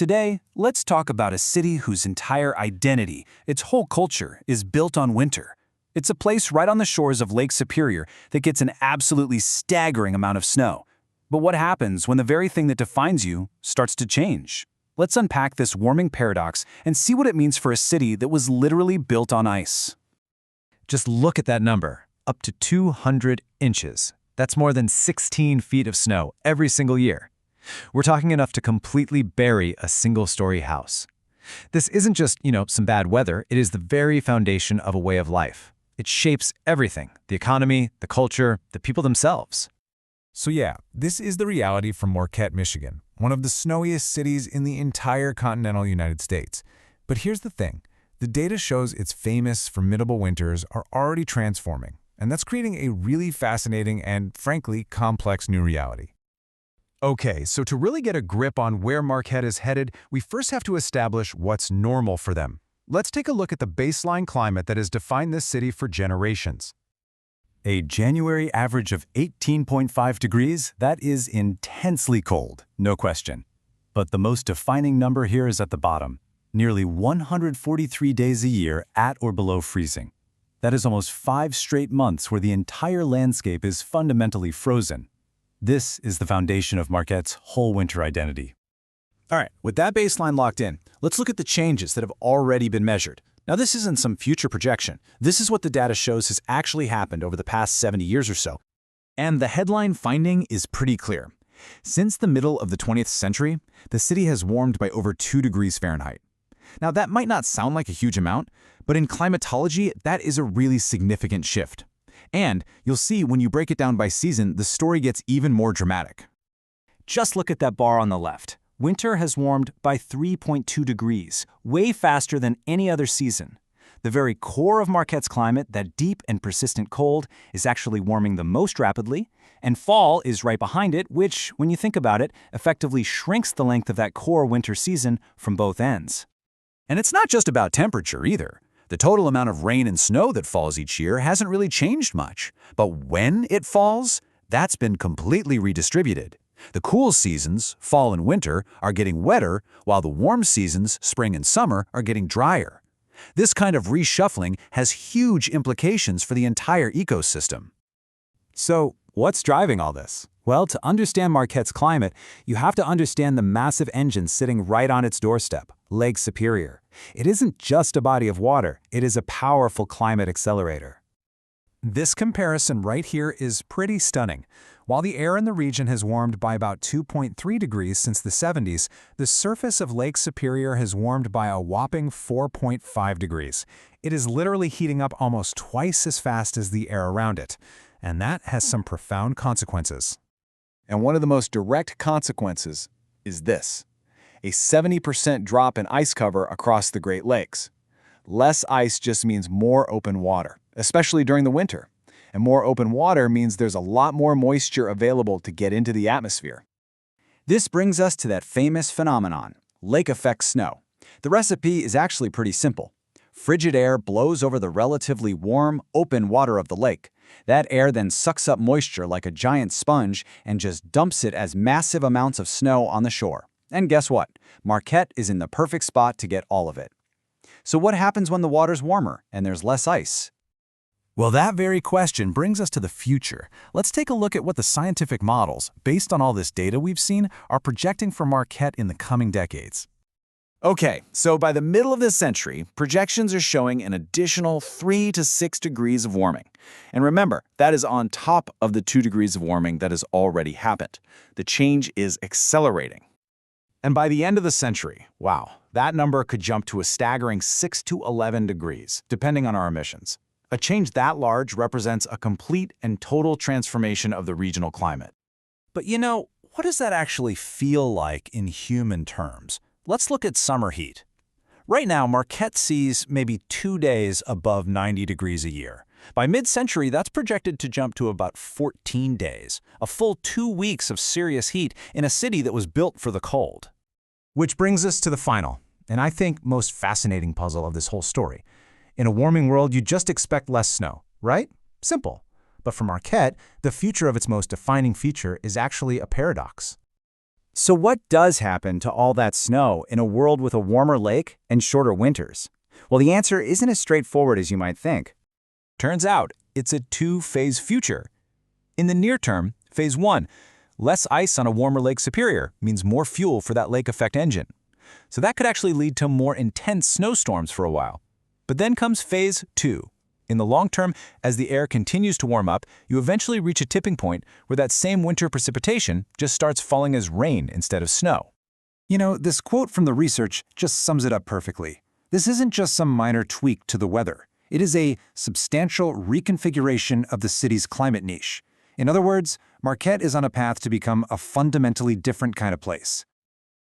Today, let's talk about a city whose entire identity, its whole culture, is built on winter. It's a place right on the shores of Lake Superior that gets an absolutely staggering amount of snow. But what happens when the very thing that defines you starts to change? Let's unpack this warming paradox and see what it means for a city that was literally built on ice. Just look at that number, up to 200 inches. That's more than 16 feet of snow every single year. We're talking enough to completely bury a single-story house. This isn't just, some bad weather. It is the very foundation of a way of life. It shapes everything, the economy, the culture, the people themselves. So yeah, this is the reality from Marquette, Michigan, one of the snowiest cities in the entire continental United States. But here's the thing. The data shows its famous, formidable winters are already transforming, and that's creating a really fascinating and, frankly, complex new reality. Okay, so to really get a grip on where Marquette is headed, we first have to establish what's normal for them. Let's take a look at the baseline climate that has defined this city for generations. A January average of 18.5 degrees, that is intensely cold, no question. But the most defining number here is at the bottom, nearly 143 days a year at or below freezing. That is almost 5 straight months where the entire landscape is fundamentally frozen. This is the foundation of Marquette's whole winter identity. All right, with that baseline locked in, let's look at the changes that have already been measured. Now, this isn't some future projection. This is what the data shows has actually happened over the past 70 years or so. And the headline finding is pretty clear. Since the middle of the 20th century, the city has warmed by over 2 degrees Fahrenheit. Now, that might not sound like a huge amount, but in climatology, that is a really significant shift. And you'll see when you break it down by season, the story gets even more dramatic. Just look at that bar on the left. Winter has warmed by 3.2 degrees, way faster than any other season. The very core of Marquette's climate, that deep and persistent cold, is actually warming the most rapidly, and fall is right behind it, which, when you think about it, effectively shrinks the length of that core winter season from both ends. And it's not just about temperature either. The total amount of rain and snow that falls each year hasn't really changed much, but when it falls, that's been completely redistributed. The cool seasons, fall and winter, are getting wetter, while the warm seasons, spring and summer, are getting drier. This kind of reshuffling has huge implications for the entire ecosystem. So, what's driving all this? Well, to understand Marquette's climate, you have to understand the massive engine sitting right on its doorstep, Lake Superior. It isn't just a body of water, it is a powerful climate accelerator. This comparison right here is pretty stunning. While the air in the region has warmed by about 2.3 degrees since the 70s, the surface of Lake Superior has warmed by a whopping 4.5 degrees. It is literally heating up almost twice as fast as the air around it, and that has some profound consequences. And one of the most direct consequences is this: a 70% drop in ice cover across the Great Lakes. Less ice just means more open water, especially during the winter. And more open water means there's a lot more moisture available to get into the atmosphere. This brings us to that famous phenomenon, lake effect snow. The recipe is actually pretty simple. Frigid air blows over the relatively warm, open water of the lake. That air then sucks up moisture like a giant sponge and just dumps it as massive amounts of snow on the shore. And guess what? Marquette is in the perfect spot to get all of it. So what happens when the water's warmer and there's less ice? Well, that very question brings us to the future. Let's take a look at what the scientific models, based on all this data we've seen, are projecting for Marquette in the coming decades. Okay, so by the middle of this century, projections are showing an additional 3 to 6 degrees of warming. And remember, that is on top of the 2 degrees of warming that has already happened. The change is accelerating. And by the end of the century, wow, that number could jump to a staggering 6 to 11 degrees, depending on our emissions. A change that large represents a complete and total transformation of the regional climate. But what does that actually feel like in human terms? Let's look at summer heat. Right now, Marquette sees maybe 2 days above 90 degrees a year. By mid-century, that's projected to jump to about 14 days, a full 2 weeks of serious heat in a city that was built for the cold. Which brings us to the final, and I think most fascinating puzzle of this whole story. In a warming world, you just expect less snow, right? Simple. But for Marquette, the future of its most defining feature is actually a paradox. So what does happen to all that snow in a world with a warmer lake and shorter winters? Well, the answer isn't as straightforward as you might think. Turns out, it's a two-phase future. In the near term, phase 1, less ice on a warmer Lake Superior means more fuel for that lake effect engine. So that could actually lead to more intense snowstorms for a while. But then comes phase 2. In the long term, as the air continues to warm up, you eventually reach a tipping point where that same winter precipitation just starts falling as rain instead of snow. You know, this quote from the research just sums it up perfectly. This isn't just some minor tweak to the weather. It is a substantial reconfiguration of the city's climate niche. In other words, Marquette is on a path to become a fundamentally different kind of place.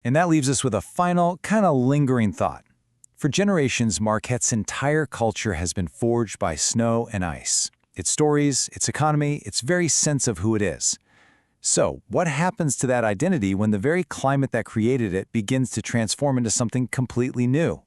And that leaves us with a final, kind of lingering thought. For generations, Marquette's entire culture has been forged by snow and ice. Its stories, its economy, its very sense of who it is. So, what happens to that identity when the very climate that created it begins to transform into something completely new?